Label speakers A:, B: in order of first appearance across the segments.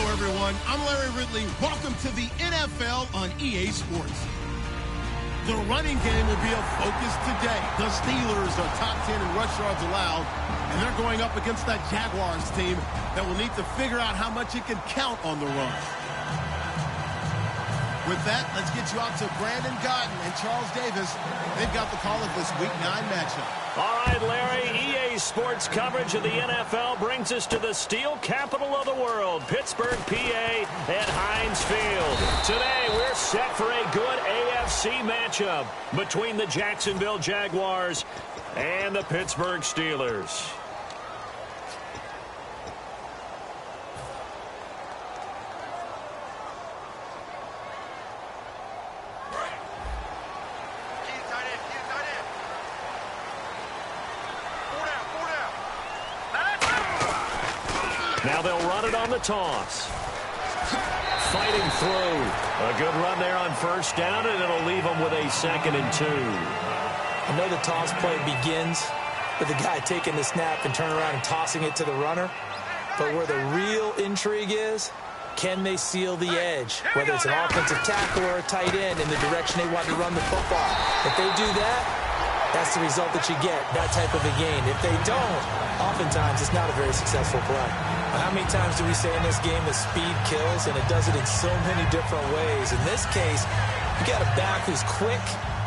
A: everyone. I'm Larry Ridley. Welcome to the NFL on EA Sports. The running game will be a focus today. The Steelers are top 10 in rush yards allowed, and they're going up against that Jaguars team that will need to figure out how much it can count on the run. With that, let's get you out to Brandon Gotton and Charles Davis. They've got the call of this Week 9 matchup.
B: All right, Larry, EA Sports coverage of the NFL brings us to the steel capital of the world, Pittsburgh, PA, at Heinz Field. Today, we're set for a good AFC matchup between the Jacksonville Jaguars and the Pittsburgh Steelers. Now they'll run it on the toss. Fighting through. A good run there on first down, and it'll leave them with a 2nd and 2.
C: I know the toss play begins with the guy taking the snap and turning around and tossing it to the runner. But where the real intrigue is, can they seal the edge? Whether it's an offensive tackle or a tight end in the direction they want to run the football. If they do that, that's the result that you get, that type of a gain. If they don't, oftentimes it's not a very successful play. How many times do we say in this game that speed kills, and it does it in so many different ways? In this case, you got a back who's quick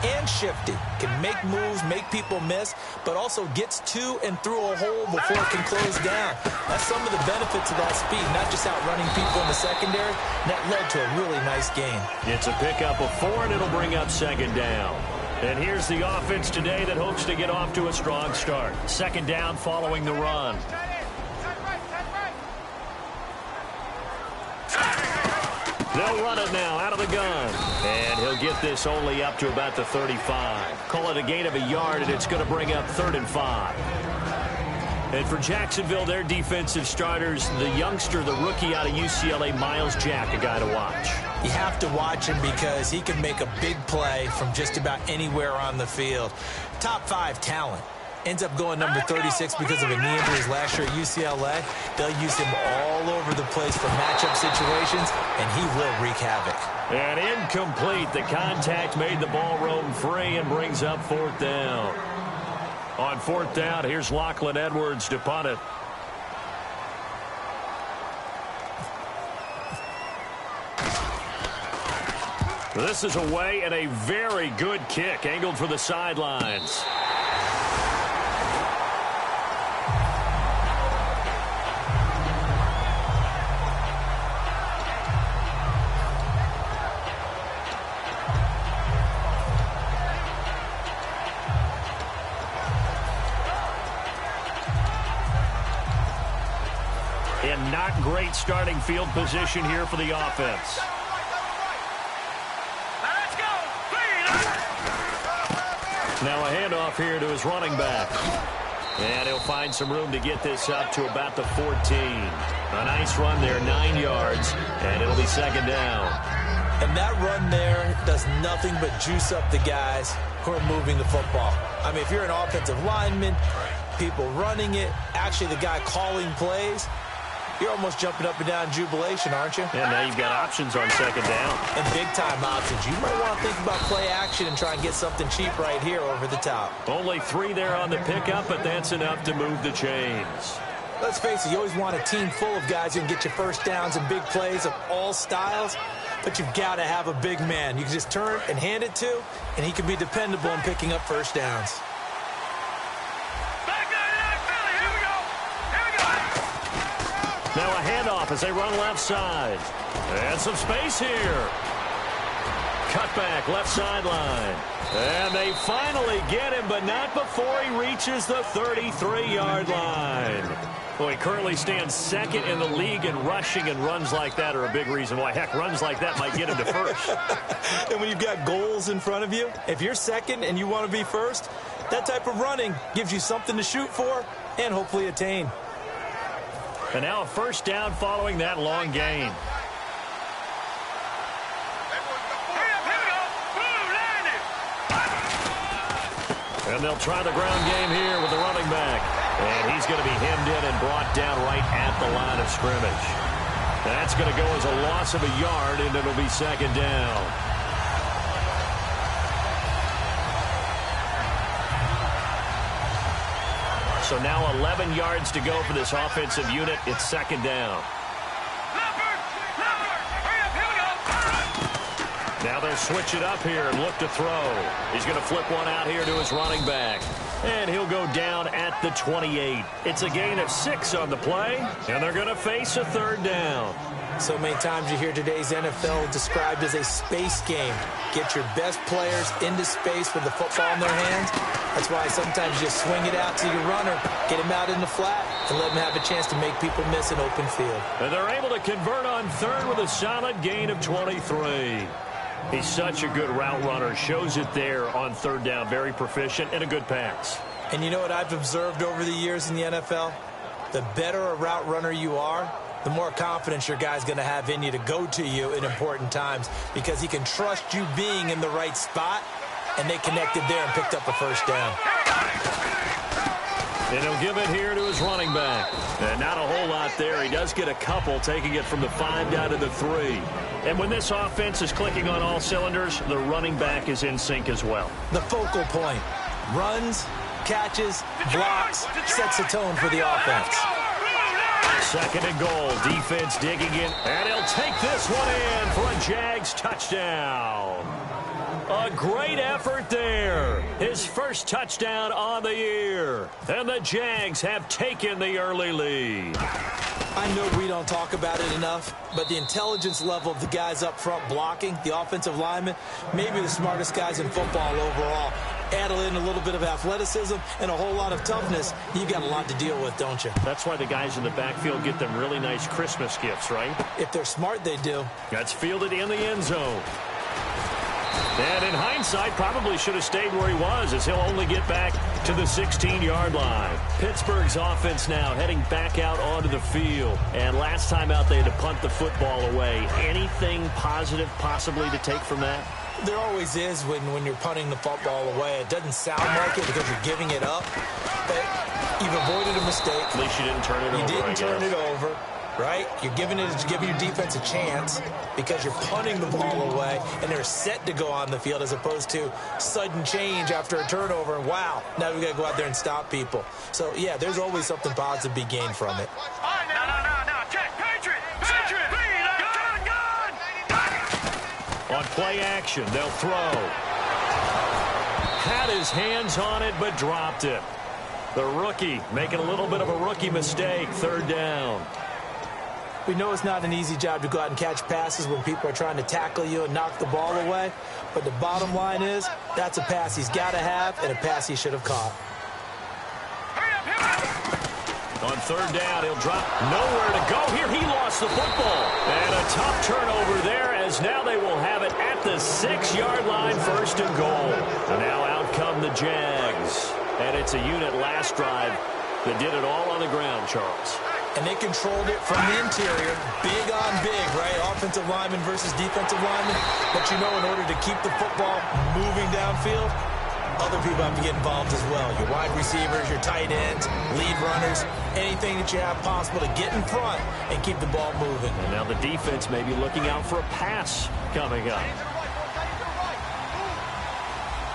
C: and shifty, can make moves, make people miss, but also gets to and through a hole before it can close down. That's some of the benefits of that speed, not just outrunning people in the secondary. That led to a really nice game.
B: It's a pickup of 4, and it'll bring up 2nd down. And here's the offense today that hopes to get off to a strong start. 2nd down following the run. They'll run it now out of the gun. And he'll get this only up to about the 35. Call it a gain of a yard, and it's going to bring up 3rd and 5. And for Jacksonville, their defensive starters, the youngster, the rookie out of UCLA, Miles Jack, a guy to watch.
C: You have to watch him because he can make a big play from just about anywhere on the field. Top 5 talent. Ends up going number 36 because of a knee injury last year at UCLA. They'll use him all over the place for matchup situations, and he will wreak havoc.
B: And incomplete. The contact made the ball roam free and brings up 4th down. On 4th down, here's Lachlan Edwards to punt it. This is away, and a very good kick angled for the sidelines. And not great starting field position here for the offense. Now a handoff here to his running back. And he'll find some room to get this up to about the 14. A nice run there, 9 yards, and it'll be 2nd down.
C: And that run there does nothing but juice up the guys who are moving the football. I mean, if you're an offensive lineman, people running it, actually the guy calling plays, you're almost jumping up and down in jubilation, aren't you?
B: And now you've got options on 2nd down.
C: And big-time options. You might want to think about play action and try and get something cheap right here over the top.
B: Only 3 there on the pickup, but that's enough to move the chains.
C: Let's face it, you always want a team full of guys who can get you first downs and big plays of all styles, but you've got to have a big man. You can just turn and hand it to, and he can be dependable in picking up first downs.
B: Now a handoff as they run left side. And some space here. Cut back left sideline. And they finally get him, but not before he reaches the 33-yard line. Well, he currently stands 2nd in the league in rushing, and runs like that are a big reason why. Heck, runs like that might get him to first.
C: And when you've got goals in front of you, if you're 2nd and you want to be first, that type of running gives you something to shoot for and hopefully attain.
B: And now a first down following that long gain. And they'll try the ground game here with the running back. And he's going to be hemmed in and brought down right at the line of scrimmage. That's going to go as a loss of a yard, and it'll be second down. So now 11 yards to go for this offensive unit. It's second down. Now they'll switch it up here and look to throw. He's going to flip one out here to his running back. And he'll go down at the 28. It's a gain of 6 on the play, and they're going to face a third down.
C: So many times you hear today's NFL described as a space game. Get your best players into space with the football in their hands. That's why sometimes you just swing it out to your runner, get him out in the flat, and let him have a chance to make people miss an open field.
B: And they're able to convert on third with a solid gain of 23. He's such a good route runner. Shows it there on third down. Very proficient and a good pass.
C: And you know what I've observed over the years in the NFL? The better a route runner you are, the more confidence your guy's going to have in you to go to you in important times because he can trust you being in the right spot, and they connected there and picked up a first down.
B: And he'll give it here to his running back. And not a whole lot there. He does get a couple, taking it from the 5 down to the 3. And when this offense is clicking on all cylinders, the running back is in sync as well.
C: The focal point. Runs, catches, blocks, sets the tone for the offense.
B: Second and goal. Defense digging in. And he'll take this one in for a Jags touchdown. A great effort there. His first touchdown on the year. And the Jags have taken the early lead.
C: I know we don't talk about it enough, but the intelligence level of the guys up front blocking, the offensive linemen, maybe the smartest guys in football overall. Add in a little bit of athleticism and a whole lot of toughness, you've got a lot to deal with, don't you?
B: That's why the guys in the backfield get them really nice Christmas gifts, right?
C: If they're smart, they do.
B: That's fielded in the end zone. And in hindsight, probably should have stayed where he was, as he'll only get back to the 16-yard line. Pittsburgh's offense now heading back out onto the field. And last time out, they had to punt the football away. Anything positive possibly to take from that?
C: There always is when you're punting the football away. It doesn't sound like it because you're giving it up, but you've avoided a mistake.
B: At least you didn't turn it over.
C: You didn't turn it over, right? You're giving your defense a chance because you're punting the ball away, and they're set to go on the field as opposed to sudden change after a turnover, and wow, now we've got to go out there and stop people. So, yeah, there's always something positive to be gained from it.
B: On play action, they'll throw. Had his hands on it, but dropped it. The rookie making a little bit of a rookie mistake, third down.
C: We know it's not an easy job to go out and catch passes when people are trying to tackle you and knock the ball away, but the bottom line is that's a pass he's got to have and a pass he should have caught.
B: On third down, he'll drop. Nowhere to go here. He lost the football. And a tough turnover there, as now they will have it at the 6-yard line, first and goal. And now out come the Jags. And it's a unit last drive that did it all on the ground, Charles.
C: And they controlled it from the interior, big on big, right? Offensive lineman versus defensive lineman. But you know, in order to keep the football moving downfield, other people have to get involved as well. Your wide receivers, your tight ends, lead runners, anything that you have possible to get in front and keep the ball moving.
B: And now the defense may be looking out for a pass coming up.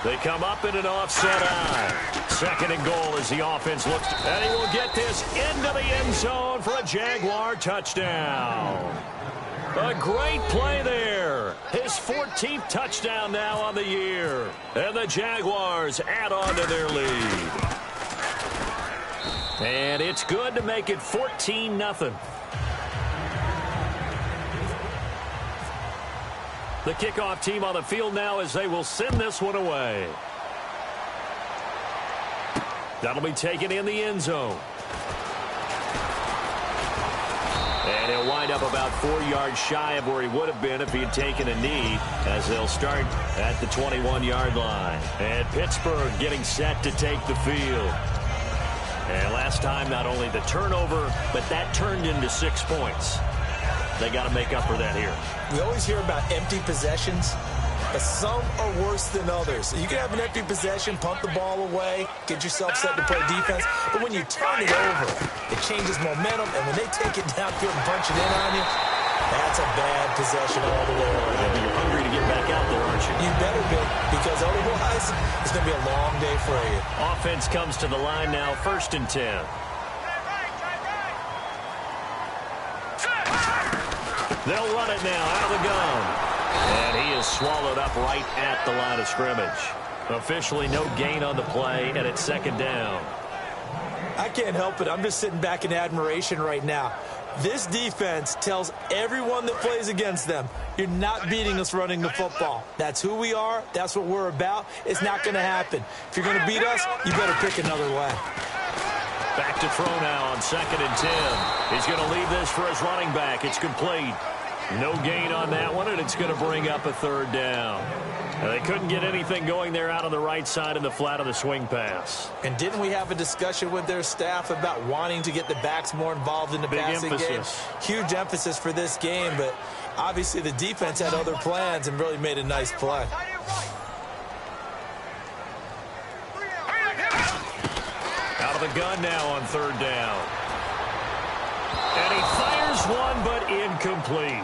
B: They come up in an offset eye. Second and goal as the offense looks. And he will get this into the end zone for a Jaguar touchdown. A great play there. His 14th touchdown now on the year. And the Jaguars add on to their lead. And it's good to make it 14-0. The kickoff team on the field now as they will send this one away. That'll be taken in the end zone. And he'll wind up about 4 yards shy of where he would have been if he had taken a knee, as they'll start at the 21-yard line. And Pittsburgh getting set to take the field. And last time, not only the turnover, but that turned into 6 points. They got to make up for that here.
C: We always hear about empty possessions. but some are worse than others. You can have an empty possession, pump the ball away, get yourself set to play defense, but when you turn it over, it changes momentum, and when they take it downfield and punch it in on you, that's a bad possession all the way around.
B: Yeah, you're hungry to get back out there, aren't you?
C: You better be, because otherwise it's going to be a long day for you.
B: Offense comes to the line now, 1st and 10. They'll run it now out of the gun. And he is swallowed up right at the line of scrimmage. Officially no gain on the play, and it's 2nd down.
C: I can't help it. I'm just sitting back in admiration right now. This defense tells everyone that plays against them, you're not beating us running the football. That's who we are. That's what we're about. It's not going to happen. If you're going to beat us, you better pick another way.
B: Back to throw now on 2nd and 10. He's going to leave this for his running back. It's complete. No gain on that one, and it's going to bring up a 3rd down. Now, they couldn't get anything going there out on the right side in the flat of the swing pass.
C: And didn't we have a discussion with their staff about wanting to get the backs more involved in the passing game? Huge emphasis for this game, but obviously the defense had other plans and really made a nice play.
B: Out of the gun now on 3rd down. And he fires one, but incomplete.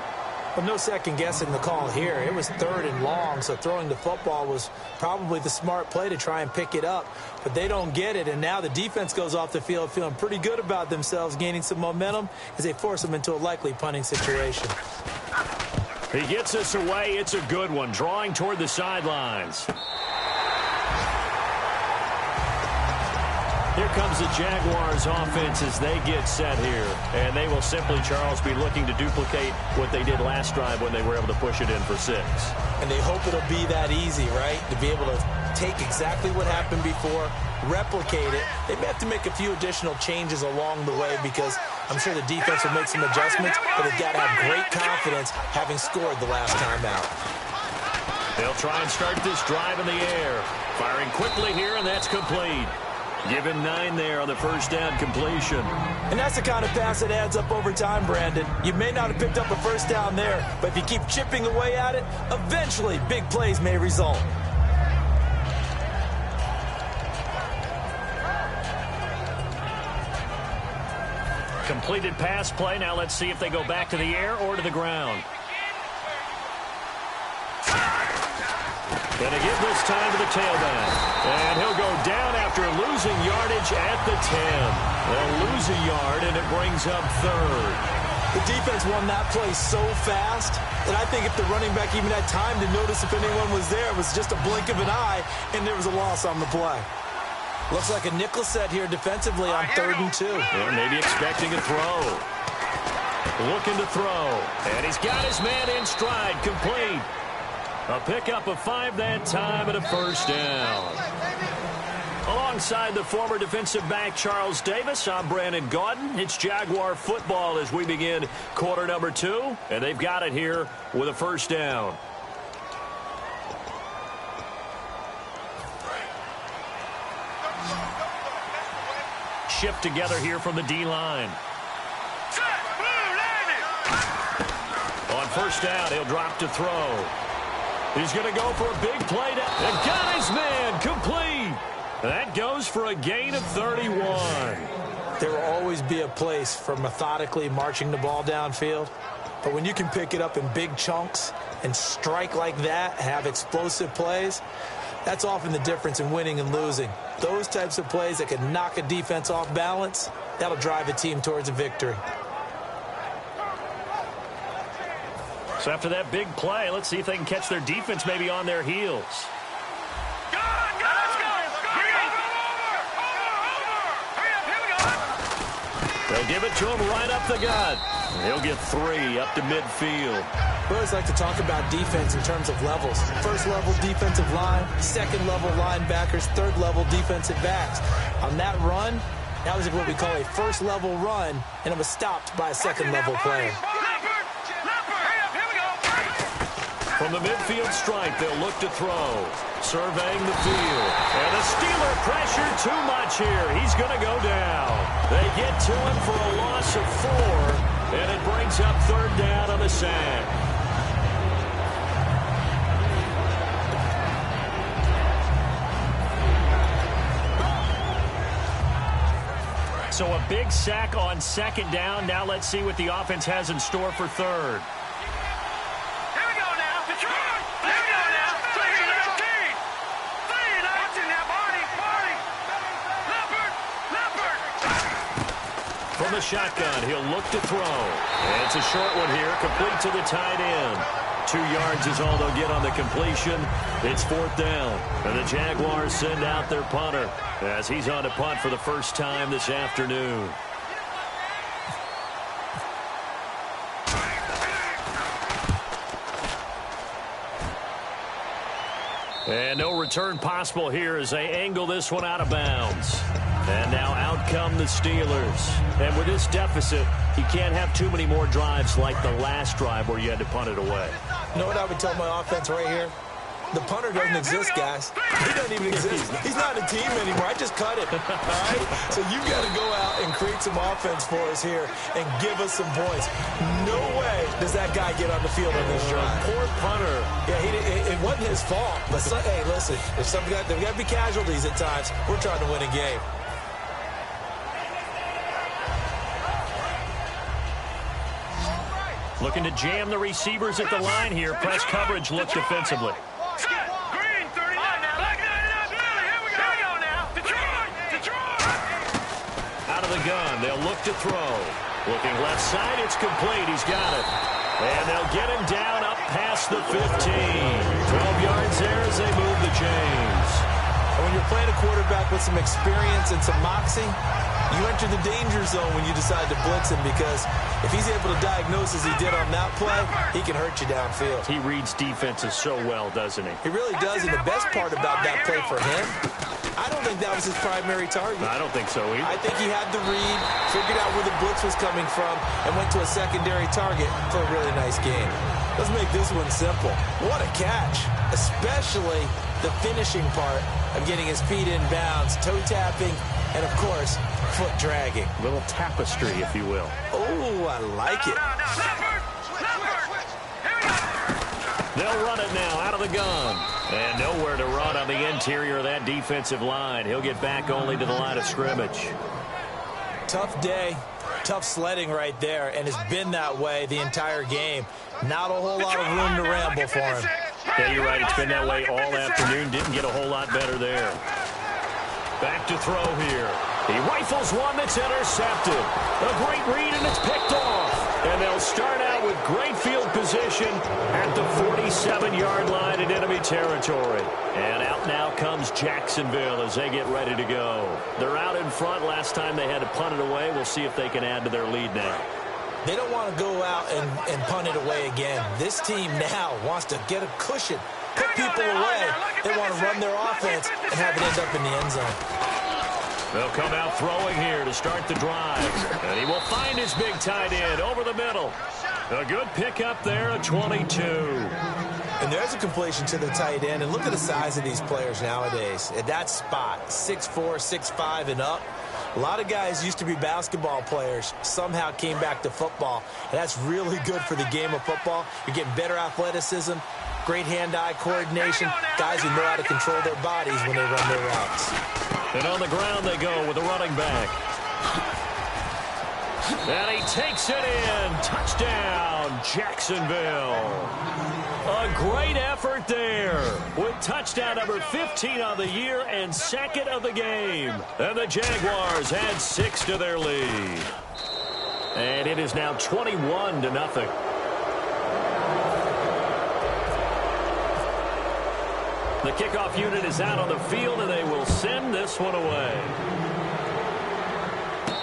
C: Well, no second guessing the call here. It was 3rd and long, so throwing the football was probably the smart play to try and pick it up. But they don't get it, and now the defense goes off the field feeling pretty good about themselves, gaining some momentum as they force them into a likely punting situation.
B: He gets this away. It's a good one, drawing toward the sidelines. Here comes the Jaguars offense as they get set here. And they will simply, Charles, be looking to duplicate what they did last drive when they were able to push it in for 6.
C: And they hope it'll be that easy, right? To be able to take exactly what happened before, replicate it. They may have to make a few additional changes along the way because I'm sure the defense will make some adjustments, but they've got to have great confidence having scored the last time out.
B: They'll try and start this drive in the air. Firing quickly here, and that's complete. Give him 9 there on the 1st down completion.
C: And that's the kind of pass that adds up over time, Brandon. You may not have picked up a 1st down there, but if you keep chipping away at it, eventually big plays may result.
B: Completed pass play. Now let's see if they go back to the air or to the ground. And they give this time to the tailback. And he'll go down after losing yardage at the 10. They'll lose a yard, and it brings up 3rd.
C: The defense won that play so fast that I think if the running back even had time to notice if anyone was there, it was just a blink of an eye, and there was a loss on the play. Looks like a nickel set here defensively on 3rd and 2.
B: Yeah, maybe expecting a throw. Looking to throw. And he's got his man in stride, complete. A pickup of 5 that time and a 1st down. Alongside the former defensive back Charles Davis, I'm Brandon Gaudin. It's Jaguar football as we begin quarter number 2, and they've got it here with a 1st down. Shift together here from the D-line. On 1st down, he'll drop to throw. He's going to go for a big play down. And got his man complete. That goes for a gain of 31.
C: There will always be a place for methodically marching the ball downfield. But when you can pick it up in big chunks and strike like that, have explosive plays, that's often the difference in winning and losing. Those types of plays that can knock a defense off balance, that'll drive a team towards a victory.
B: So after that big play, let's see if they can catch their defense maybe on their heels. They'll give it to him right up the gut. He'll get 3 up to midfield.
C: We always like to talk about defense in terms of levels. First level defensive line, second level linebackers, third level defensive backs. On that run, that was what we call a first level run, and it was stopped by a second level player.
B: From the midfield stripe, they'll look to throw. Surveying the field. And the Steeler pressure too much here. He's going to go down. They get to him for a loss of 4, and it brings up 3rd down on the sack. So a big sack on second down. Now let's see what the offense has in store for third.
D: Here we go now. Detroit. Here we go now. Watching that body. Leopard.
B: From the shotgun, he'll look to throw. And it's a short one here, complete to the tight end. 2 yards is all they'll get on the completion. It's fourth down. And the Jaguars send out their punter as he's on to punt for the first time this afternoon. And no return possible here as they angle this one out of bounds. And now out come the Steelers. And with this deficit, you can't have too many more drives like the last drive where you had to punt it away.
C: You know what I would tell my offense right here? The punter doesn't exist, guys. He doesn't even exist. He's not a team anymore. I just cut him. All right? So you got to go out and create some offense for us here and give us some points. No way does that guy get on the field on this drive.
B: Poor punter.
C: Yeah, it wasn't his fault. But, hey, listen, if there's got to be casualties at times. We're trying to win a game.
B: Looking to jam the receivers at the line here. Press coverage, look defensively.
D: Green, 39 now. Black 99, Billy. Here we go now. Detroit.
B: Out of the gun, they'll look to throw. Looking left side, it's complete. He's got it. And they'll get him down up past the 15. 12 yards there as they move the chains.
C: And when you're playing a quarterback with some experience and some moxie, you enter the danger zone when you decide to blitz him, because if he's able to diagnose as he did on that play, he can hurt you downfield.
B: He reads defenses so well, doesn't he?
C: He really does, and the best part about that play for him, I don't think that was his primary target.
B: I don't think so either.
C: I think he had the read, figured out where the blitz was coming from, and went to a secondary target for a really nice game. Let's make this one simple. What a catch, especially the finishing part of getting his feet in bounds, toe tapping, and, of course, foot dragging.
B: A little tapestry, if you will.
C: Oh, I like it.
B: They'll run it now out of the gun. And nowhere to run on the interior of that defensive line. He'll get back only to the line of scrimmage.
C: Tough day, tough sledding right there, and it's been that way the entire game. Not a whole lot of room to ramble for him.
B: Yeah, you're right. It's been that way all afternoon. Didn't get a whole lot better there. Back to throw here. He rifles one that's intercepted. A great read, and it's picked off. And they'll start out with great field position at the 47-yard line in enemy territory. And out now comes Jacksonville as they get ready to go. They're out in front. Last time they had to punt it away. We'll see if they can add to their lead now.
C: They don't want to go out and punt it away again. This team now wants to get a cushion, put people away. They want to run their offense and have it end up in the end zone.
B: They'll come out throwing here to start the drive. And he will find his big tight end over the middle. A good pickup there at 22.
C: And there's a completion to the tight end. And look at the size of these players nowadays. At that spot, 6'4", 6'5", and up. A lot of guys used to be basketball players, somehow came back to football. And that's really good for the game of football. You're getting better athleticism, great hand-eye coordination, guys who know how to control their bodies when they run their routes.
B: And on the ground they go with the running back. And he takes it in. Touchdown, Jacksonville. A great effort there with touchdown number 15 on the year and second of the game. And the Jaguars add 6 to their lead. And it is now 21-0. The kickoff unit is out on the field, and they will send this one away.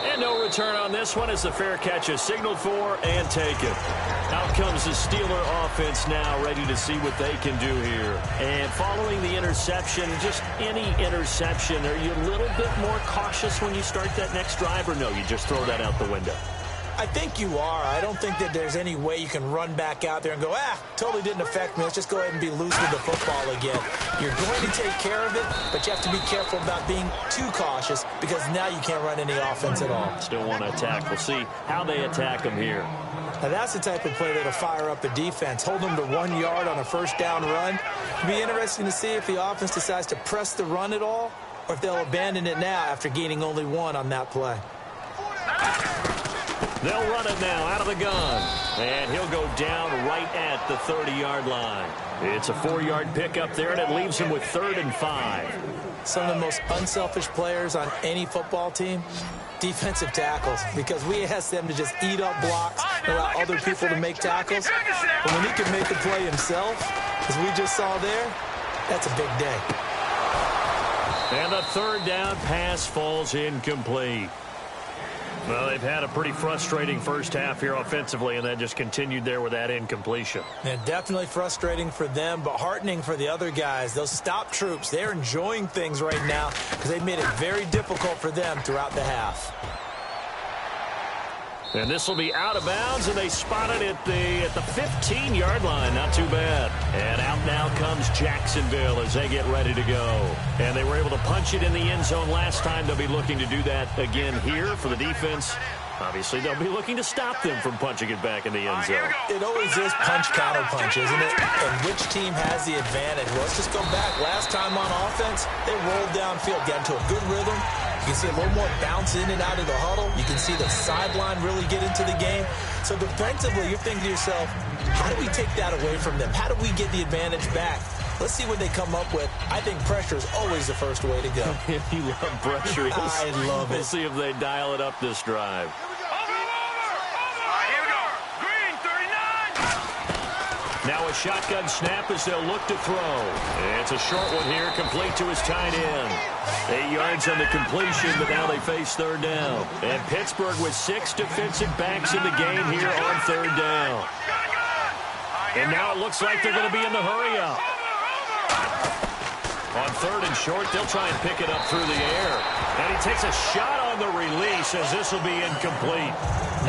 B: And no return on this one as the fair catch is signaled for and taken. Out comes the Steeler offense now, ready to see what they can do here. And following the interception, just any interception, are you a little bit more cautious when you start that next drive, or no, you just throw that out the window?
C: I think you are. I don't think that there's any way you can run back out there and go, totally didn't affect me. Let's just go ahead and be loose with the football again. You're going to take care of it, but you have to be careful about being too cautious because now you can't run any offense at all.
B: Still want to attack. We'll see how they attack them here.
C: Now that's the type of play that'll fire up a defense. Hold them to 1 yard on a first down run. It'll be interesting to see if the offense decides to press the run at all or if they'll abandon it now after gaining only 1 on that play.
B: They'll run it now out of the gun. And he'll go down right at the 30-yard line. It's a 4-yard pickup there, and it leaves him with 3rd and 5.
C: Some of the most unselfish players on any football team, defensive tackles, because we ask them to just eat up blocks and allow other people to make tackles. But when he can make a play himself, as we just saw there, that's a big day.
B: And the 3rd down pass falls incomplete. Well, they've had a pretty frustrating first half here offensively, and then just continued there with that incompletion.
C: Yeah, definitely frustrating for them, but heartening for the other guys. Those stop troops, they're enjoying things right now because they've made it very difficult for them throughout the half.
B: And this will be out of bounds, and they spot it at the 15-yard line. Not too bad. And out now comes Jacksonville as they get ready to go. And they were able to punch it in the end zone last time. They'll be looking to do that again here for the defense. Obviously, they'll be looking to stop them from punching it back in the end zone.
C: It always is punch-counter-punch, isn't it? And which team has the advantage? Well, let's just go back. Last time on offense, they rolled downfield, got into a good rhythm. You can see a little more bounce in and out of the huddle. You can see the sideline really get into the game. So defensively, you're thinking to yourself, how do we take that away from them? How do we get the advantage back? Let's see what they come up with. I think pressure is always the first way to go.
B: You love pressure.
C: I love it.
B: We'll see if they dial it up this drive. Now a shotgun snap as they'll look to throw. It's a short one here, complete to his tight end. 8 yards on the completion, but now they face 3rd down. And Pittsburgh with 6 defensive backs in the game here on 3rd down. And now it looks like they're going to be in the hurry-up. On 3rd and short, they'll try and pick it up through the air. And he takes a shot on the release as this will be incomplete.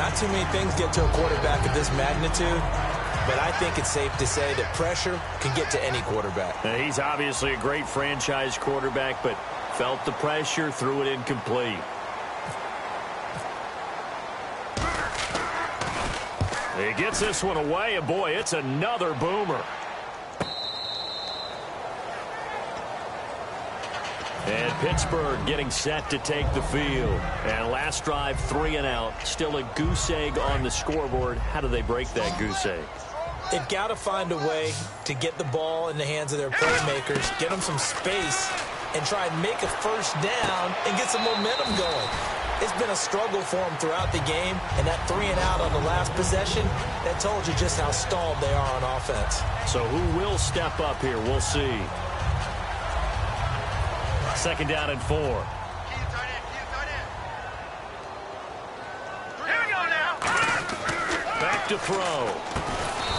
C: Not too many things get to a quarterback of this magnitude. But I think it's safe to say that pressure can get to any quarterback.
B: Now, he's obviously a great franchise quarterback, but felt the pressure, threw it incomplete. He gets this one away, and boy, it's another boomer. And Pittsburgh getting set to take the field. And last drive, 3 and out. Still a goose egg on the scoreboard. How do they break that goose egg?
C: They've got to find a way to get the ball in the hands of their playmakers, get them some space, and try and make a first down and get some momentum going. It's been a struggle for them throughout the game, and that 3 and out on the last possession, that told you just how stalled they are on offense.
B: So who will step up here? We'll see. 2nd down and 4. Back to throw.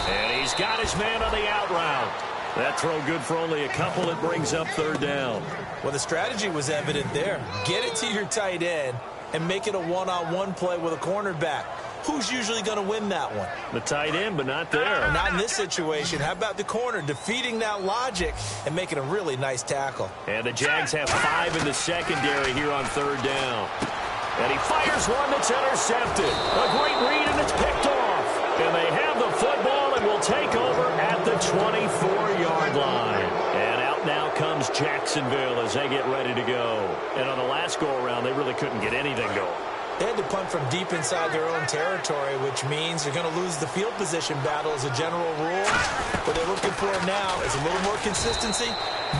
B: And he's got his man on the out route. That throw good for only a couple. It brings up 3rd down.
C: Well, the strategy was evident there. Get it to your tight end and make it a one-on-one play with a cornerback. Who's usually going to win that one?
B: The tight end, but not there.
C: Not in this situation. How about the corner defeating that logic and making a really nice tackle?
B: And the Jags have 5 in the secondary here on 3rd down. And he fires one that's intercepted. A great read, and it's picked off. And they have the football and will take over at the 24-yard line. And out now comes Jacksonville as they get ready to go. And on the last go-around, they really couldn't get anything going.
C: They had to punt from deep inside their own territory, which means they're going to lose the field position battle as a general rule. What they're looking for now is a little more consistency,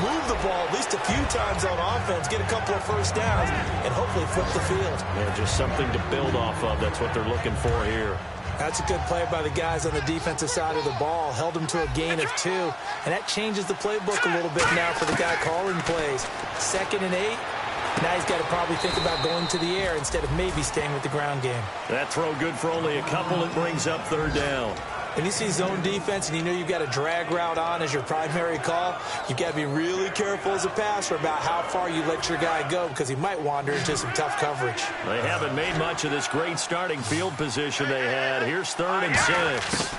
C: move the ball at least a few times on offense, get a couple of first downs, and hopefully flip the field.
B: Yeah, just something to build off of. That's what they're looking for here.
C: That's a good play by the guys on the defensive side of the ball. Held them to a gain of 2, and that changes the playbook a little bit now for the guy calling plays. 2nd and 8. Now he's got to probably think about going to the air instead of maybe staying with the ground game.
B: That throw good for only a couple. It brings up 3rd down.
C: When you see zone defense and you know you've got a drag route on as your primary call, you've got to be really careful as a passer about how far you let your guy go because he might wander into some tough coverage.
B: They haven't made much of this great starting field position they had. Here's 3rd and 6.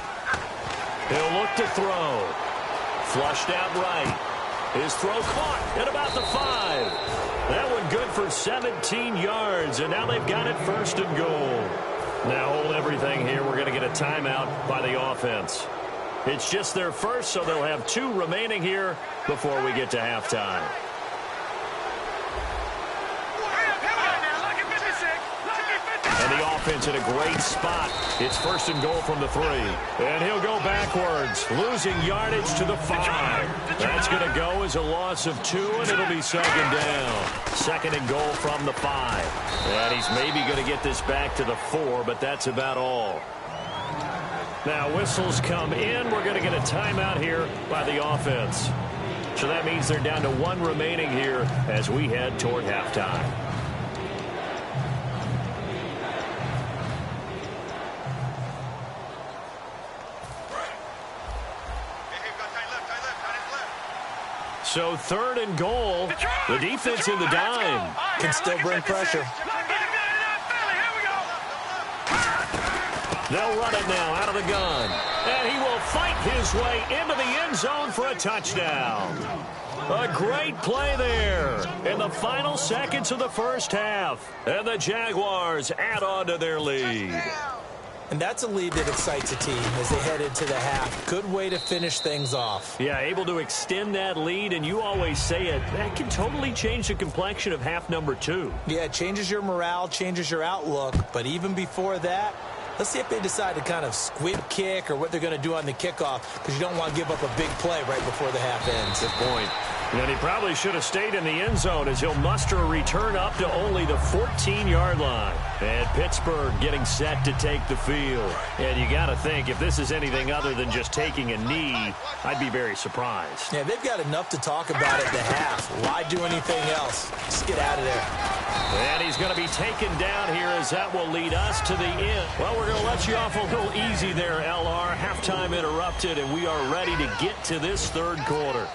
B: He'll look to throw. Flushed out right. His throw caught at about the 5. That one good for 17 yards, and now they've got it 1st and goal. Now hold everything here. We're going to get a timeout by the offense. It's just their first, so they'll have 2 remaining here before we get to halftime. And the offense in a great spot. It's first and goal from the 3. And he'll go backwards, losing yardage to the 5. That's going to go as a loss of 2, and it'll be second down. Second and goal from the 5. And he's maybe going to get this back to the 4, but that's about all. Now, whistles come in. We're going to get a timeout here by the offense. So that means they're down to 1 remaining here as we head toward halftime. So third and goal. The defense in the dime.
C: Can still bring pressure.
B: They'll run it now out of the gun. And he will fight his way into the end zone for a touchdown. A great play there in the final seconds of the first half. And the Jaguars add on to their lead.
C: And that's a lead that excites a team as they head into the half. Good way to finish things off.
B: Yeah, able to extend that lead, and you always say it, that can totally change the complexion of half number 2.
C: Yeah, it changes your morale, changes your outlook. But even before that, let's see if they decide to kind of squib kick or what they're going to do on the kickoff, because you don't want to give up a big play right before the half ends.
B: Good point. And he probably should have stayed in the end zone as he'll muster a return up to only the 14-yard line. And Pittsburgh getting set to take the field. And you got to think, if this is anything other than just taking a knee, I'd be very surprised.
C: Yeah, they've got enough to talk about at the half. Why do anything else? Just get out of there.
B: And he's going to be taken down here as that will lead us to the end. Well, we're going to let you off a little easy there, LR. Halftime interrupted, and we are ready to get to this third quarter.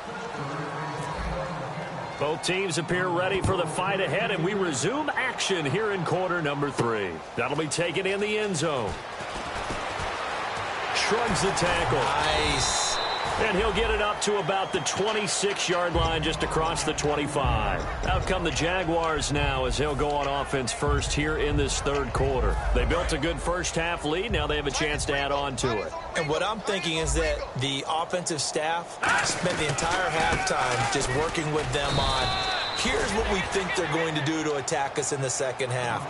B: Both teams appear ready for the fight ahead, and we resume action here in quarter number 3. That'll be taken in the end zone. Shrugs the tackle.
C: Nice.
B: And he'll get it up to about the 26-yard line, just across the 25. Out come the Jaguars now as they'll go on offense first here in this third quarter. They built a good first-half lead. Now they have a chance to add on to it.
C: And what I'm thinking is that the offensive staff spent the entire halftime just working with them on, here's what we think they're going to do to attack us in the second half.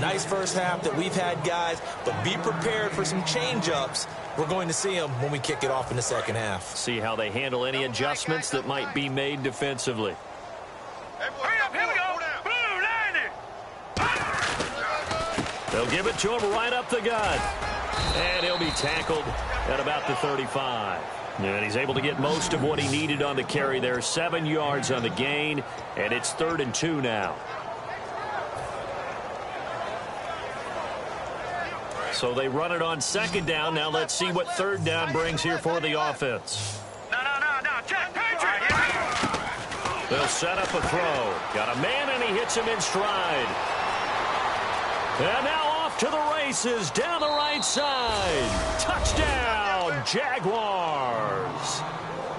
C: Nice first half that we've had, guys, but be prepared for some change-ups. We're going to see them when we kick it off in the second half.
B: See how they handle any adjustments that might be made defensively.
D: Hurry up, here we go. Blue, 90.
B: They'll give it to him right up the gut. And he'll be tackled at about the 35. And he's able to get most of what he needed on the carry there. 7 yards on the gain, and it's 3rd and 2 now. So they run it on second down. Now let's see what third down brings here for the offense.
D: No, check, Patriot.
B: They'll set up a throw. Got a man, and he hits him in stride. And now off to the races down the right side. Touchdown, Jaguars.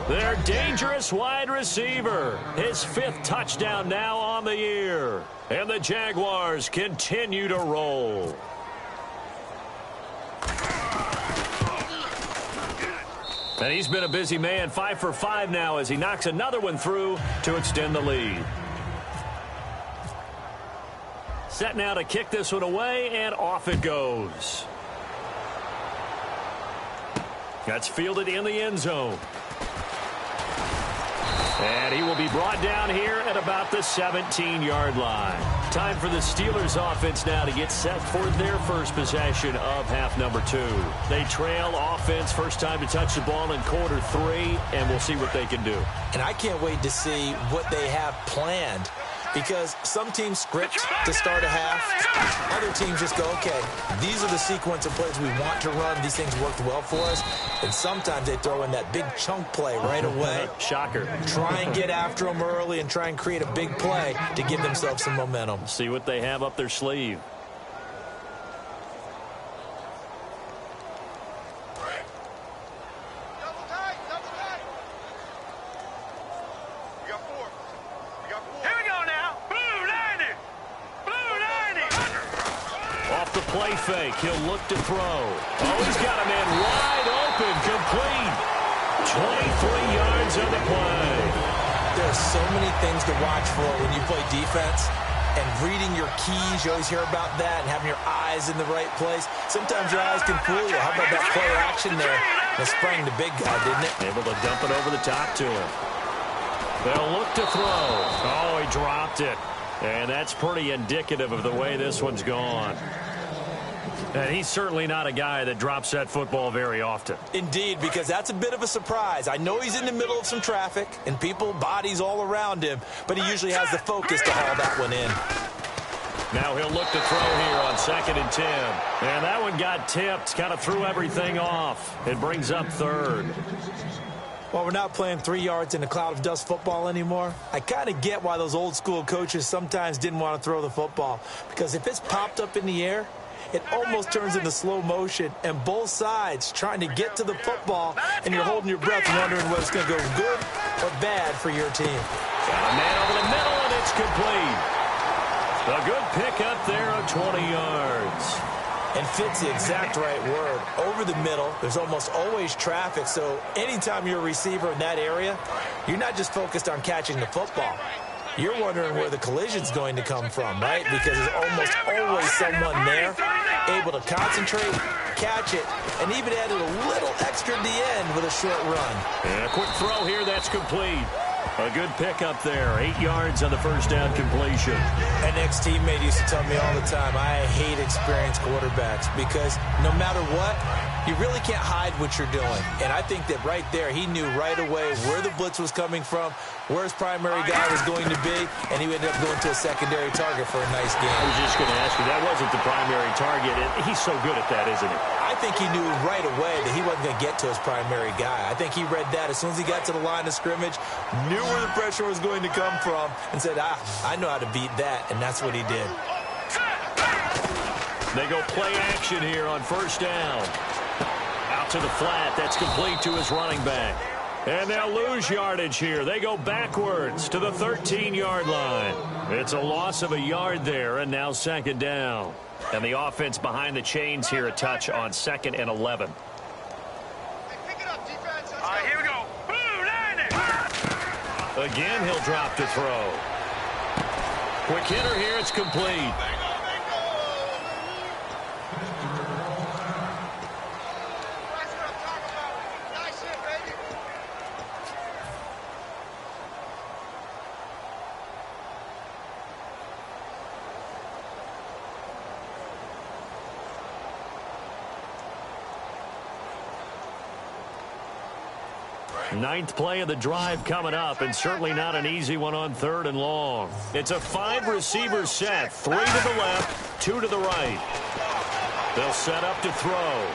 B: Their dangerous wide receiver. His 5th touchdown now on the year. And the Jaguars continue to roll. And he's been a busy man, 5 for 5 now as he knocks another one through to extend the lead. Set now to kick this one away, and off it goes. That's fielded in the end zone. And he will be brought down here at about the 17-yard line. Time for the Steelers offense now to get set for their first possession of half number 2. They trail offense, first time to touch the ball in quarter 3, and we'll see what they can do.
C: And I can't wait to see what they have planned, because some teams script to start a half. Other teams just go, okay, these are the sequence of plays we want to run. These things worked well for us. And sometimes they throw in that big chunk play right away.
B: Shocker.
C: Try and get after them early and try and create a big play to give themselves some momentum.
B: See what they have up their sleeve. Play fake. He'll look to throw. Oh, he's got a man wide open. Complete. 23 yards on the play.
C: There are so many things to watch for when you play defense. and reading your keys. You always hear about that, and having your eyes in the right place. Sometimes your eyes can fool you. How about that play action there? It sprang the big guy, didn't it?
B: Able to dump it over the top to him. They'll look to throw. Oh, he dropped it. And that's pretty indicative of the way this one's gone. And he's certainly not a guy that drops that football very often.
C: Indeed, because that's a bit of a surprise. I know he's in the middle of some traffic and people, bodies all around him, but he usually has the focus to haul that one in.
B: Now he'll look to throw here on 2nd and 10. And that one got tipped, kind of threw everything off. It brings up 3rd.
C: Well, we're not playing 3 yards in a cloud of dust football anymore. I kind of get why those old school coaches sometimes didn't want to throw the football. Because if it's popped up in the air, it almost turns into slow motion, and both sides trying to get to the football, and you're holding your breath wondering whether it's going to go good or bad for your team.
B: Got a man over the middle, and it's complete. A good pickup there of 20 yards.
C: And fits the exact right word. Over the middle, there's almost always traffic, so anytime you're a receiver in that area, you're not just focused on catching the football. You're wondering where the collision's going to come from, right? Because there's almost always someone there able to concentrate, catch it, and even added a little extra at the end with a short run.
B: And a quick throw here, that's complete. A good pickup there, 8 yards on the first down completion.
C: An ex-teammate used to tell me all the time, I hate experienced quarterbacks because no matter what, you really can't hide what you're doing. And I think that right there, he knew right away where the blitz was coming from, where his primary guy was going to be, and he ended up going to a secondary target for a nice game.
B: I was just going to ask you, that wasn't the primary target. He's so good at that, isn't he?
C: I think he knew right away that he wasn't going to get to his primary guy. I think he read that as soon as he got to the line of scrimmage, knew where the pressure was going to come from, and said, I know how to beat that, and that's what he did.
B: They go play action here on first down. Out to the flat. That's complete to his running back. And they'll lose yardage here. They go backwards to the 13-yard line. It's a loss of a yard there, and now 2nd down. And the offense behind the chains here, a touch on 2nd and 11.
D: Here we go.
B: Again, he'll drop to throw. Quick hitter here. It's complete. Ninth play of the drive coming up, and certainly not an easy one on 3rd and long. It's a 5-receiver set, 3 to the left, 2 to the right. They'll set up to throw.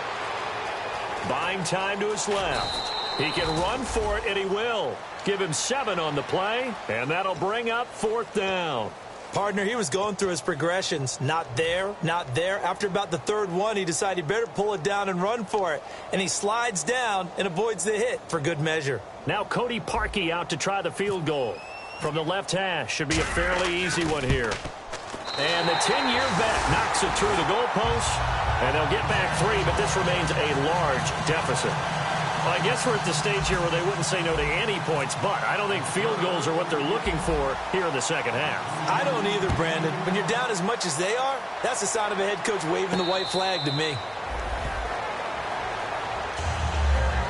B: Buying time to his left. He can run for it, and he will. Give him 7 on the play, and that'll bring up 4th down.
C: Partner, he was going through his progressions. Not there, not there. After about the 3rd one, he decided he better pull it down and run for it. And he slides down and avoids the hit for good measure.
B: Now Cody Parkey out to try the field goal. From the left hash, should be a fairly easy one here. And the 10-year vet knocks it through the goalpost. And they'll get back 3, but this remains a large deficit. Well, I guess we're at the stage here where they wouldn't say no to any points, but I don't think field goals are what they're looking for here in the second half.
C: I don't either, Brandon. When you're down as much as they are, that's the sign of a head coach waving the white flag to me.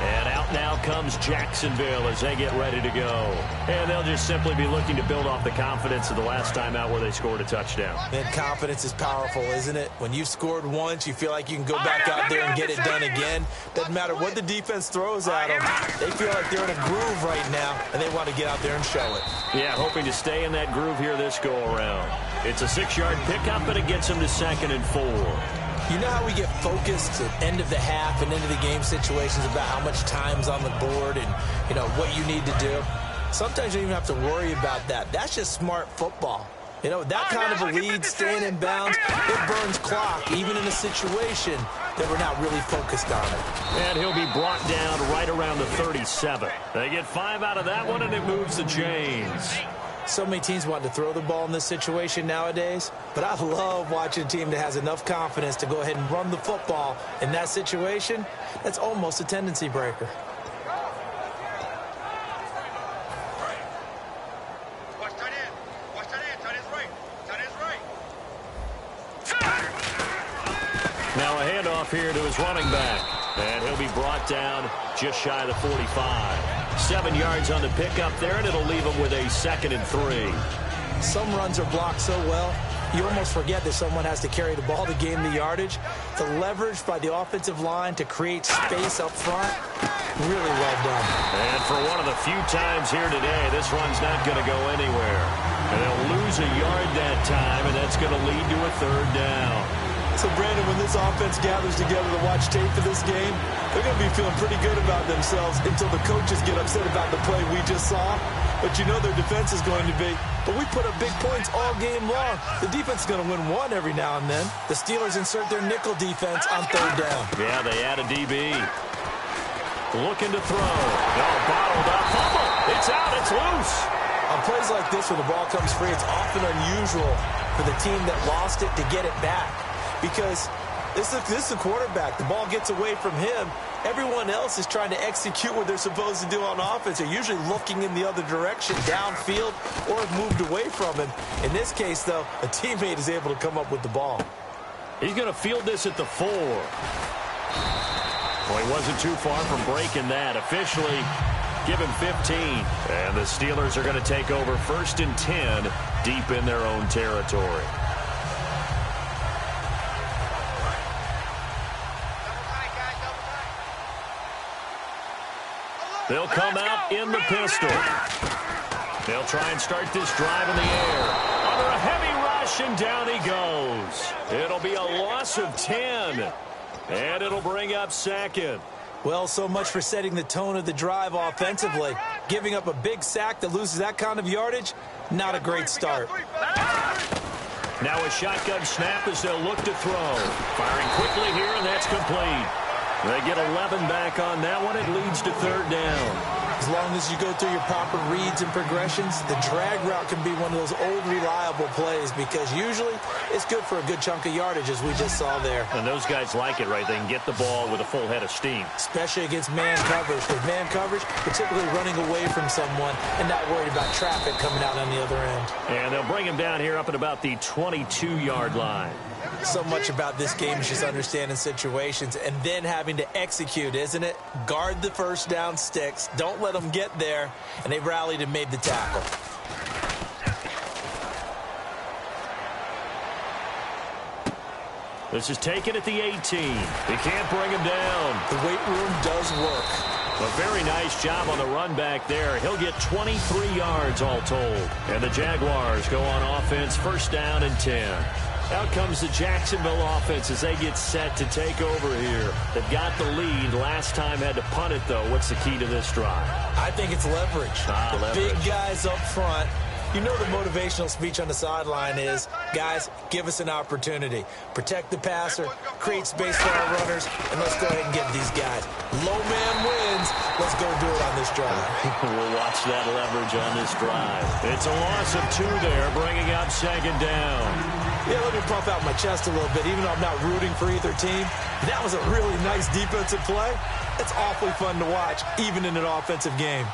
B: And out now comes Jacksonville as they get ready to go. And they'll just simply be looking to build off the confidence of the last time out where they scored a touchdown.
C: Man, confidence is powerful, isn't it? When you've scored once, you feel like you can go back out there and get it done again. Doesn't matter what the defense throws at them. They feel like they're in a groove right now, and they want to get out there and show it.
B: Yeah, hoping to stay in that groove here this go-around. It's a 6-yard pickup, but it gets them to 2nd and 4.
C: You know how we get focused at end of the half and into the game situations about how much time's on the board and, you know, what you need to do? Sometimes you don't even have to worry about that. That's just smart football. You know, that kind of a lead, staying in bounds, it burns clock, even in a situation that we're not really focused on it.
B: And he'll be brought down right around the 37. They get 5 out of that one, and it moves the chains.
C: So many teams want to throw the ball in this situation nowadays, but I love watching a team that has enough confidence to go ahead and run the football in that situation. That's almost a tendency breaker.
D: Watch tight end. Watch tight end. Tight end's right. Tight end's right.
B: handoff here to his running back. And he'll be brought down just shy of the 45. 7 yards on the pickup there, and it'll leave him with a 2nd and 3.
C: Some runs are blocked so well, you almost forget that someone has to carry the ball to gain the yardage. The leverage by the offensive line to create space up front, really well done.
B: And for one of the few times here today, this run's not going to go anywhere. And they'll lose a yard that time, and that's going to lead to a 3rd down.
C: So, Brandon, when this offense gathers together to watch tape for this game, they're going to be feeling pretty good about themselves until the coaches get upset about the play we just saw. But you know their defense is going to be, but we put up big points all game long. The defense is going to win one every now and then. The Steelers insert their nickel defense on 3rd down.
B: Yeah, they add a DB. Looking to throw. No, bottled up. Fumble. It's out. It's loose.
C: On plays like this where the ball comes free, it's often unusual for the team that lost it to get it back. Because this is a quarterback. The ball gets away from him. Everyone else is trying to execute what they're supposed to do on offense. They're usually looking in the other direction, downfield, or have moved away from him. In this case, though, a teammate is able to come up with the ball.
B: He's going to field this at the 4. Well, he wasn't too far from breaking that. Officially, give him 15. And the Steelers are going to take over 1st and 10 deep in their own territory. They'll come out in the pistol. They'll try and start this drive in the air. Under a heavy rush, and down he goes. It'll be a loss of 10. And it'll bring up 2nd.
C: Well, so much for setting the tone of the drive offensively. Giving up a big sack that loses that kind of yardage, not a great start.
B: Now a shotgun snap as they'll look to throw. Firing quickly here, and that's complete. They get 11 back on that one. It leads to 3rd down.
C: As long as you go through your proper reads and progressions, the drag route can be one of those old reliable plays because usually it's good for a good chunk of yardage, as we just saw there.
B: And those guys like it, right? They can get the ball with a full head of steam.
C: Especially against man coverage. With man coverage, we're typically running away from someone and not worried about traffic coming out on the other end.
B: And they'll bring him down here up at about the 22-yard line.
C: So much about this game is just understanding situations and then having to execute, isn't it? Guard the 1st down sticks. Don't let them get there. And they rallied and made the tackle.
B: This is taken at the 18. They can't bring him down.
C: The weight room does work.
B: A very nice job on the run back there. He'll get 23 yards all told. And the Jaguars go on offense, 1st down and 10. Out comes the Jacksonville offense as they get set to take over here. They've got the lead. Last time had to punt it, though. What's the key to this drive?
C: I think it's leverage.
B: Leverage.
C: Big guys up front. You know the motivational speech on the sideline is, guys, give us an opportunity. Protect the passer, create space for our runners, and let's go ahead and get these guys. Low man wins. Let's go do it on this drive.
B: We'll watch that leverage on this drive. It's a loss of 2 there, bringing up 2nd down.
C: Yeah, let me puff out my chest a little bit, even though I'm not rooting for either team. That was a really nice defensive play. It's awfully fun to watch, even in an offensive game.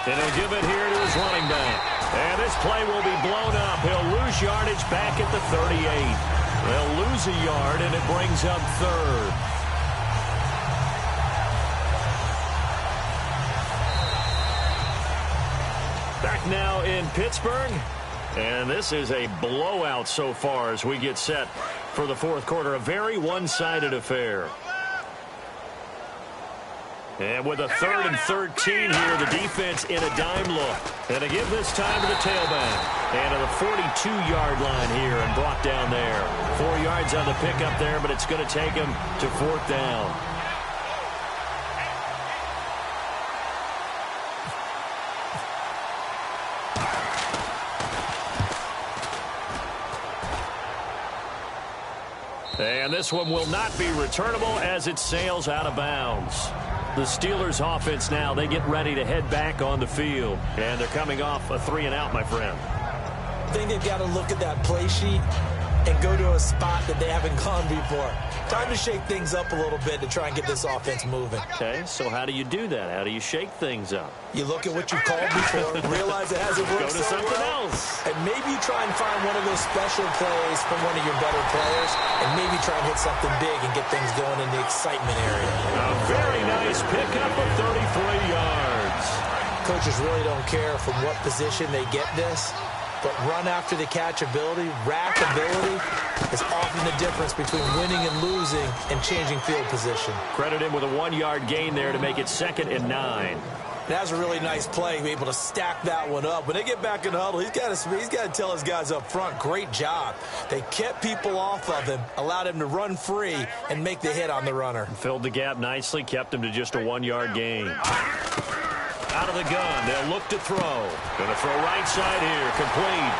B: And he'll give it here to his running back. And this play will be blown up. He'll lose yardage back at the 38. They'll lose a yard, and it brings up 3rd. Back now in Pittsburgh. And this is a blowout so far as we get set for the 4th quarter. A very one-sided affair. And with a 3rd and 13 here, the defense in a dime look. And to give this time to the tailback. And to the 42-yard line here and brought down there. 4 yards on the pickup there, but it's going to take him to 4th down. And this one will not be returnable as it sails out of bounds. The Steelers offense now, they get ready to head back on the field. And they're coming off a 3-and-out, my friend.
C: I think they've got to look at that play sheet and go to a spot that they haven't gone before. Time to shake things up a little bit to try and get this offense moving.
B: Okay, so how do you do that? How do you shake things up?
C: You look at what you've called before, realize it hasn't worked
B: Go to
C: so
B: something
C: well,
B: else.
C: and maybe you try and find one of those special plays from one of your better players, and maybe try and hit something big and get things going in the excitement area.
B: A very nice pickup of 33 yards.
C: Coaches really don't care from what position they get this, but run after the catch ability, rack ability, is often the difference between winning and losing and changing field position.
B: Credit him with a 1-yard gain there to make it 2nd and 9.
C: That was a really nice play, be able to stack that one up. When they get back in the huddle, he's got to tell his guys up front, great job. They kept people off of him, allowed him to run free, and make the hit on the runner.
B: Filled the gap nicely, kept him to just a 1-yard gain. Out of the gun, they'll look to throw. Going to throw right side here, complete.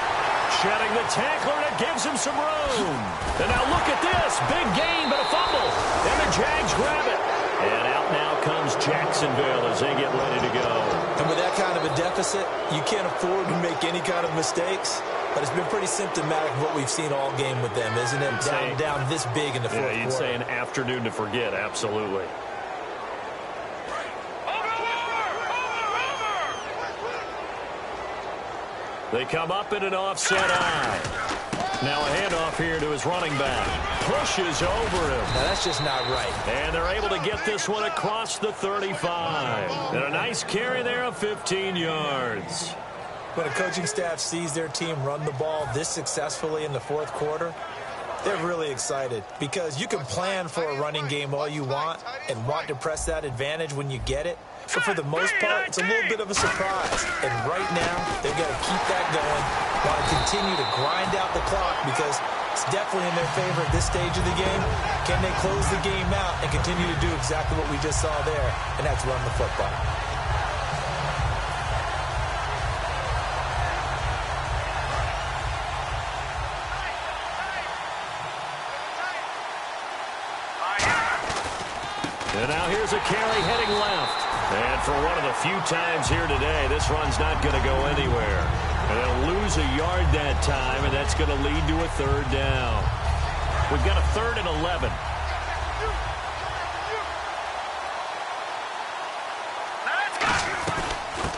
B: Shedding the tackler, and it gives him some room. And now look at this, big gain, but a fumble. And the Jags grab it. And out now comes Jacksonville as they get ready to go.
C: And with that kind of a deficit, you can't afford to make any kind of mistakes. But it's been pretty symptomatic of what we've seen all game with them, isn't it? Down this big in the fourth quarter.
B: Yeah, you'd say an afternoon to forget, absolutely. They come up in an offset eye. Now a handoff here to his running back. Pushes over him.
C: Now that's just not right.
B: And they're able to get this one across the 35. And a nice carry there of 15 yards.
C: When a coaching staff sees their team run the ball this successfully in the fourth quarter, they're really excited because you can plan for a running game all you want and want to press that advantage when you get it. But for the most part, it's a little bit of a surprise. And right now, they've got to keep that going, want to continue to grind out the clock because it's definitely in their favor at this stage of the game. Can they close the game out and continue to do exactly what we just saw there, and that's run the football?
B: And now here's a carry heading left. And for one of the few times here today, this run's not going to go anywhere. And they'll lose a yard that time, and that's going to lead to a 3rd down. We've got a 3rd and 11.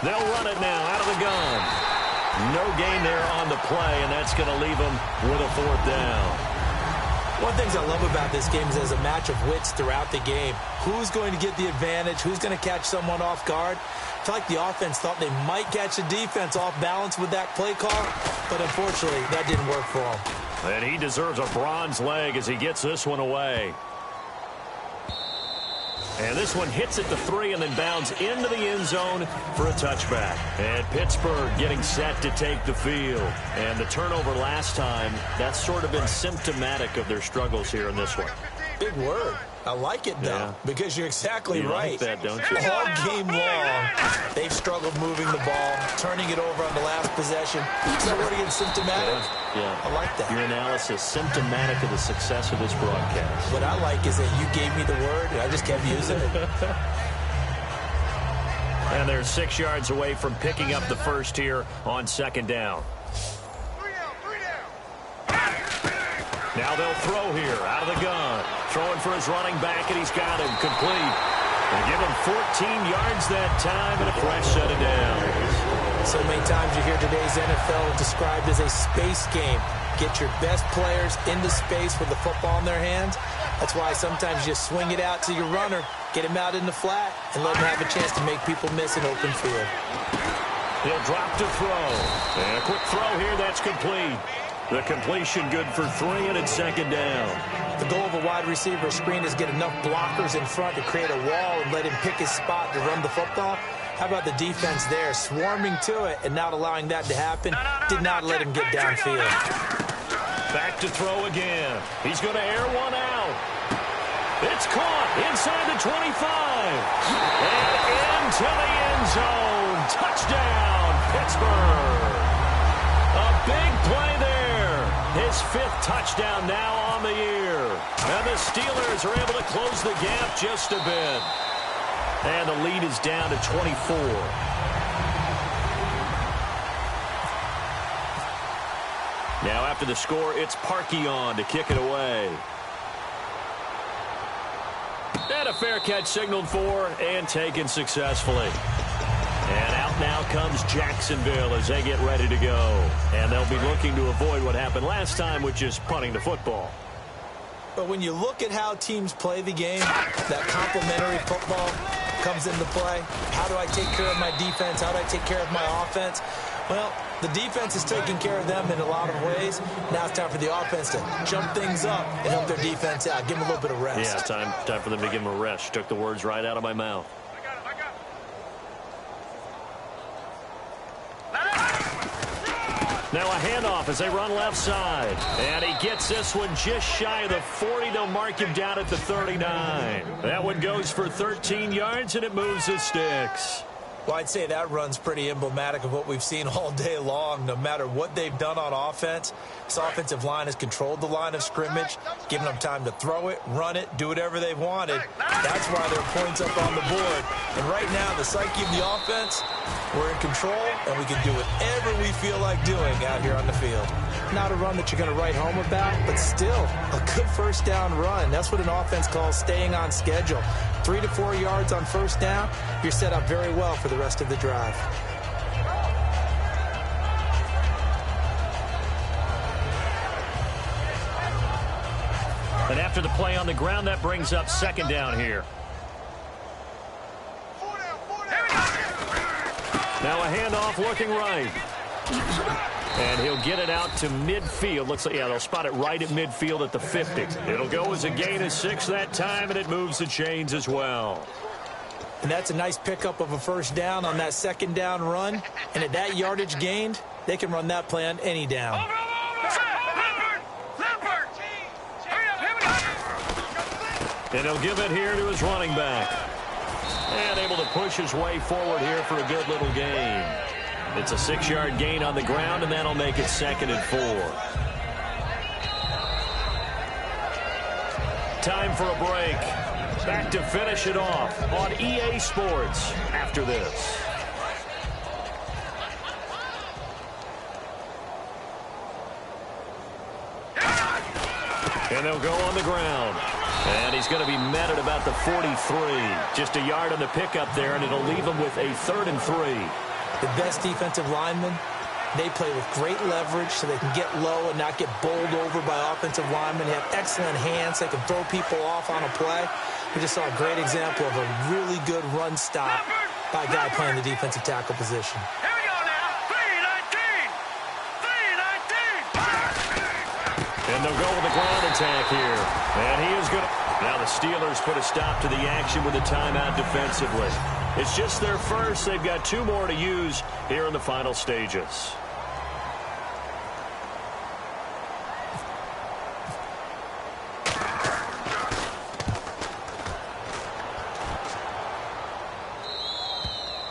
B: They'll run it now out of the gun. No gain there on the play, and that's going to leave them with a 4th down.
C: One of the things I love about this game is there's a match of wits throughout the game. Who's going to get the advantage? Who's going to catch someone off guard? I feel like the offense thought they might catch the defense off balance with that play call, but unfortunately, that didn't work for him.
B: And he deserves a bronze leg as he gets this one away. And this one hits at the 3 and then bounds into the end zone for a touchback. And Pittsburgh getting set to take the field. And the turnover last time, that's sort of been symptomatic of their struggles here in this one.
C: Big word. I like it, though, because you're exactly right.
B: You like that, don't you?
C: All game long, they've struggled moving the ball, turning it over on the last possession. So what again, symptomatic?
B: Yeah.
C: I like that.
B: Your analysis, symptomatic of the success of this broadcast.
C: What I like is that you gave me the word, and I just kept using it.
B: And they're 6 yards away from picking up the first here on 2nd down. Now they'll throw here out of the gun. Throwing for his running back, and he's got him complete. They give him 14 yards that time and a fresh set of downs.
C: So many times you hear today's NFL described as a space game. Get your best players into space with the football in their hands. That's why sometimes you just swing it out to your runner, get him out in the flat, and let him have a chance to make people miss an open field.
B: He'll drop to throw. And a quick throw here, that's complete. The completion good for 3 and it's 2nd down.
C: The goal of a wide receiver screen is get enough blockers in front to create a wall and let him pick his spot to run the football. How about the defense there, swarming to it and not allowing that to happen? Did not let him get downfield.
B: Back to throw again. He's going to air one out. It's caught inside the 25. And into the end zone. Touchdown, Pittsburgh. A big play there. His 5th touchdown now on the year. And the Steelers are able to close the gap just a bit. And the lead is down to 24. Now after the score, it's Parkey on to kick it away. And a fair catch signaled for and taken successfully. And out now comes Jacksonville as they get ready to go. And they'll be looking to avoid what happened last time, which is punting the football.
C: But when you look at how teams play the game, that complementary football comes into play. How do I take care of my defense? How do I take care of my offense? Well, the defense is taking care of them in a lot of ways. Now it's time for the offense to jump things up and help their defense out. Give them a little bit of rest.
B: Yeah, time for them to give them a rest. Took the words right out of my mouth. Now a handoff as they run left side. And he gets this one just shy of the 40. They'll mark him down at the 39. That one goes for 13 yards, and it moves the sticks.
C: Well, I'd say that run's pretty emblematic of what we've seen all day long. No matter what they've done on offense, this offensive line has controlled the line of scrimmage, given them time to throw it, run it, do whatever they've wanted. That's why there are points up on the board. And right now, the psyche of the offense, we're in control, and we can do whatever we feel like doing out here on the field. Not a run that you're going to write home about, but still a good first down run. That's what an offense calls staying on schedule. 3 to 4 yards on first down, you're set up very well for the rest of the drive.
B: And after the play on the ground, that brings up second down here. Now a handoff looking right. And he'll get it out to midfield. Looks like, yeah, they'll spot it right at midfield at the 50. It'll go as a gain of 6 that time, and it moves the chains as well.
C: And that's a nice pickup of a first down on that second down run. And at that yardage gained, they can run that play on any down.
B: And he'll give it here to his running back. And able to push his way forward here for a good little gain. It's a 6-yard gain on the ground, and that'll make it 2nd and 4. Time for a break. Back to finish it off on EA Sports after this. And they'll go on the ground. And he's going to be met at about the 43. Just a yard on the pickup there, and it'll leave him with a 3rd and 3.
C: The best defensive linemen, they play with great leverage so they can get low and not get bowled over by offensive linemen. They have excellent hands. They can throw people off on a play. We just saw a great example of a really good run stop by a guy playing the defensive tackle position.
D: Here we go now. 3-19. 3-19.
B: And they'll go with a ground attack here. And he is going to... Now the Steelers put a stop to the action with a timeout defensively. It's just their first. They've got 2 more to use here in the final stages.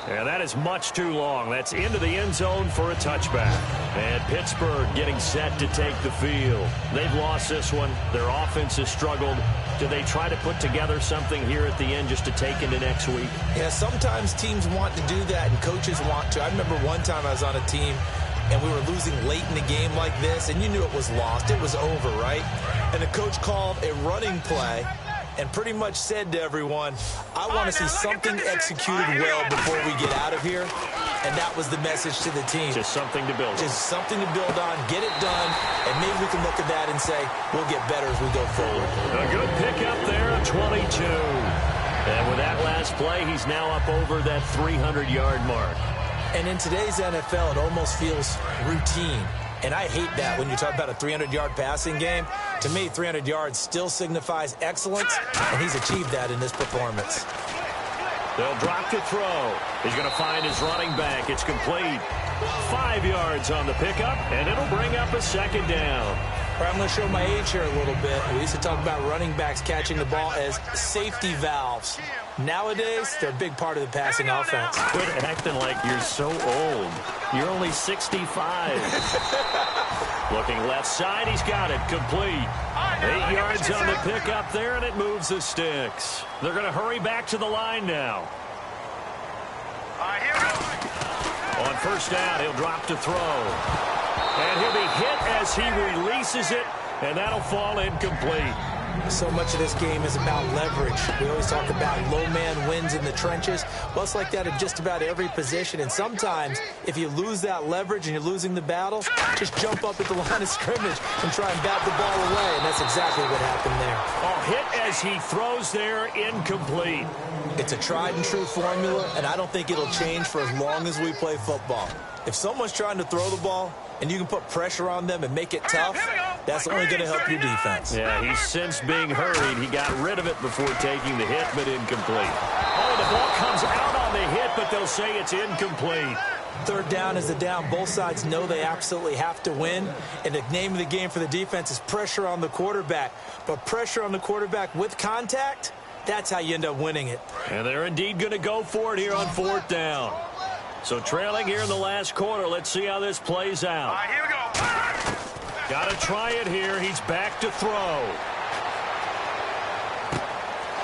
B: And that is much too long. That's into the end zone for a touchback. And Pittsburgh getting set to take the field. They've lost this one. Their offense has struggled. Do they try to put together something here at the end just to take into next week?
C: Yeah, sometimes teams want to do that and coaches want to. I remember one time I was on a team and we were losing late in the game like this, and you knew it was lost. It was over, right? And the coach called a running play and pretty much said to everyone, I want to see something executed well before we get out of here. And that was the message to the team.
B: Just something to build on.
C: Just something to build on, get it done, and maybe we can look at that and say, we'll get better as we go forward.
B: A good pickup there, 22. And with that last play, he's now up over that 300-yard mark.
C: And in today's NFL, it almost feels routine. And I hate that when you talk about a 300-yard passing game. To me, 300 yards still signifies excellence, and he's achieved that in this performance.
B: They'll drop to throw. He's going to find his running back. It's complete. 5 yards on the pickup, and it'll bring up a 2nd down.
C: I'm going to show my age here a little bit. We used to talk about running backs catching the ball as safety valves. Nowadays, they're a big part of the passing offense.
B: Quit acting like you're so old. You're only 65. Looking left side, he's got it. Complete. 8 yards on the pickup there, and it moves the sticks. They're going to hurry back to the line now.
D: Here we go.
B: On first down, he'll drop to throw. And he'll be hit as he releases it, and that'll fall incomplete.
C: So much of this game is about leverage. We always talk about low man wins in the trenches. Well, it's like that in just about every position. And sometimes, if you lose that leverage and you're losing the battle, just jump up at the line of scrimmage and try and bat the ball away. And that's exactly what happened there.
B: Oh, hit as he throws there, incomplete.
C: It's a tried and true formula, and I don't think it'll change for as long as we play football. If someone's trying to throw the ball, and you can put pressure on them and make it tough, that's only going to help your defense.
B: Yeah, he's since being hurried. He got rid of it before taking the hit, but incomplete. Oh, the ball comes out on the hit, but they'll say it's incomplete.
C: Third down is the down. Both sides know they absolutely have to win, and the name of the game for the defense is pressure on the quarterback. But pressure on the quarterback with contact, that's how you end up winning it.
B: And they're indeed going to go for it here on fourth down. So trailing here in the last quarter. Let's see how this plays out.
D: All right, here we go.
B: Got to try it here. He's back to throw.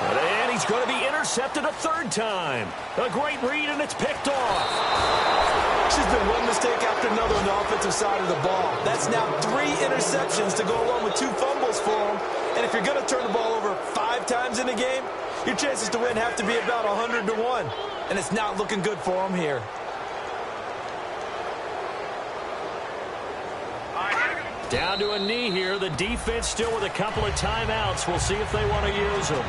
B: And he's going to be intercepted a third time. A great read, and it's picked off.
C: She's been one mistake after another on the offensive side of the ball. That's now 3 interceptions to go along with 2 fumbles for him. And if you're going to turn the ball over 5 times in a game, your chances to win have to be about 100 to 1. And it's not looking good for him here.
B: Down to a knee here. The defense still with a couple of timeouts. We'll see if they want to use them.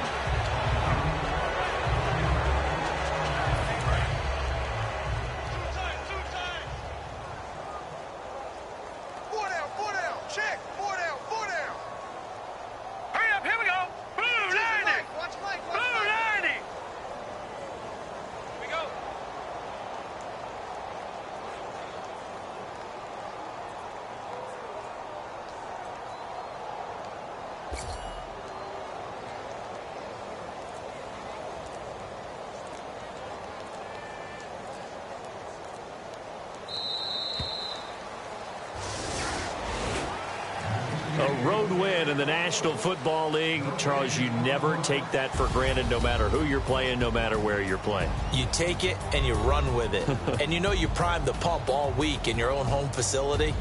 B: A road win in the National Football League. Charles, you never take that for granted, no matter who you're playing, no matter where you're playing.
C: You take it and you run with it. And you know you primed the pump all week in your own home facility.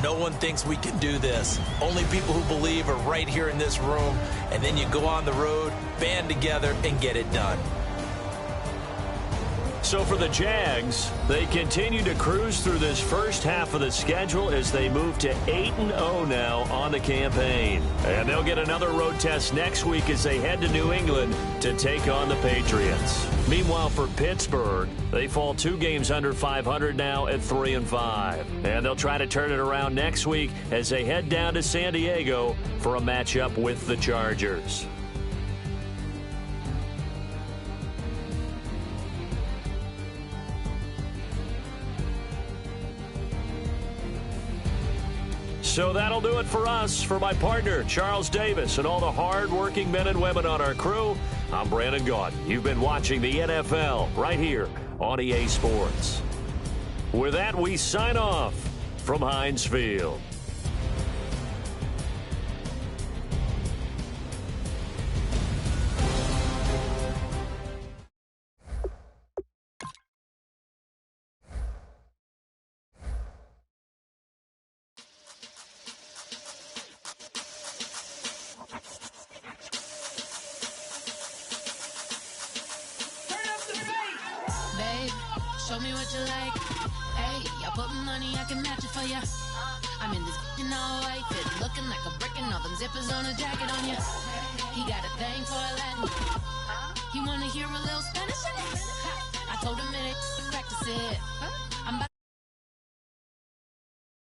C: No one thinks we can do this. Only people who believe are right here in this room. And then you go on the road, band together, and get it done.
B: So for the Jags, they continue to cruise through this first half of the schedule as they move to 8-0 now on the campaign. And they'll get another road test next week as they head to New England to take on the Patriots. Meanwhile, for Pittsburgh, they fall 2 games under 500 now at 3-5. And they'll try to turn it around next week as they head down to San Diego for a matchup with the Chargers. So that'll do it for us. For my partner, Charles Davis, and all the hard-working men and women on our crew, I'm Brandon Gaudin. You've been watching the NFL right here on EA Sports. With that, we sign off from Heinz Field.
E: Show me what you like. Hey, I put money, I can match it for ya. I'm in this all white fit, looking like a brick and all them zippers on a jacket on ya. He got a thing for a Latin. He wanna hear a little Spanish in it. I told him it ain't practice it.